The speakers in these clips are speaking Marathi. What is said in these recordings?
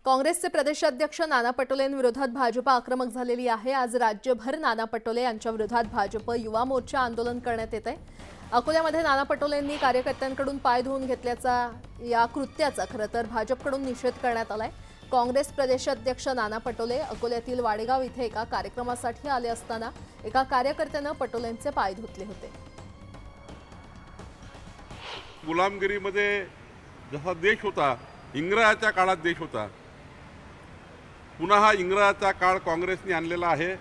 काँग्रेसचे प्रदेशाध्यक्ष नाना पटोलेंविरोधात भाजप आक्रमक झालेली आहे। आज राज्यभर नाना पटोले यांच्या विरोधात भाजप युवा मोर्चा आंदोलन करण्यात येत आहे। अकोल्यामध्ये नाना पटोलेंनी कार्यकर्त्यांकडून पाय धुवून घेतल्याचा या कृत्याचा खरं तर भाजपकडून निषेध करण्यात आलाय। काँग्रेस प्रदेशाध्यक्ष नाना पटोले अकोल्यातील वाडेगाव इथे एका कार्यक्रमासाठी आले असताना एका कार्यकर्त्यानं पटोलेंचे पाय धुतले होते। गुलामगिरीमध्ये जसा देश होता, इंग्रजाच्या काळात देश होता, पुन्हा हा इंग्रजाचा काळ काँग्रेसने आणलेला आहे।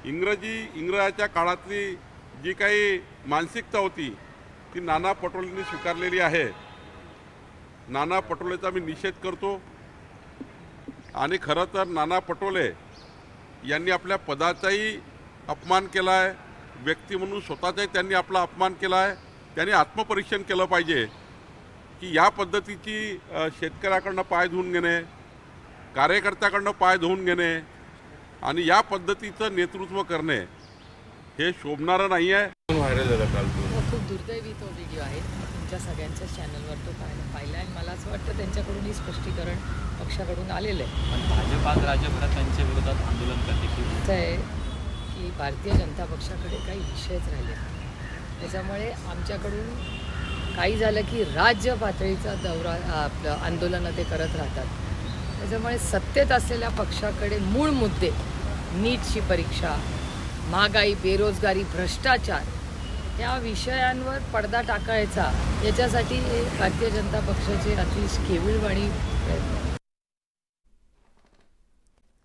इंग्रजाच्या काळातली जी काही मानसिकता होती ती नाना पटोलेंनी स्वीकारलेली आहे। नाना पटोलेचा मी निषेध करतो आणि खरं तर नाना पटोले यांनी आपल्या पदाचाही अपमान केला आहे, व्यक्ती म्हणून स्वतःचाही त्यांनी आपला अपमान केला आहे। त्यांनी आत्मपरीक्षण केलं पाहिजे की या पद्धतीची शेतकऱ्याकडनं पाय धुवून घेणे, कार्यकर्त्याकडनं पाय धुवून घेणे आणि या पद्धतीचं नेतृत्व करणे हे शोभणारं नाही आहे। व्हायरल झाला काल खूप दुर्दैवी तो व्हिडिओ आहे। तुमच्या सगळ्यांच्या चॅनलवर तो पाहिला आणि मला असं वाटतं त्यांच्याकडूनही स्पष्टीकरण पक्षाकडून आलेलं आहे। पण भाजप आज राज्यभरात त्यांच्या विरोधात आंदोलन करते की असं आहे की भारतीय जनता पक्षाकडे काही विषयच राहिले नाही। त्याच्यामुळे आमच्याकडून काही झालं की राज्य पातळीचा दौरा आपलं आंदोलनं ते करत राहतात। त्याच्यामुळे सत्तेत असलेल्या पक्षाकडे मूळ मुद्दे नीटची परीक्षा, महागाई, बेरोजगारी, भ्रष्टाचार या विषयांवर पडदा टाकायचा याच्यासाठी भारतीय जनता पक्षाचे अतिशय केविलवाणी प्रयत्न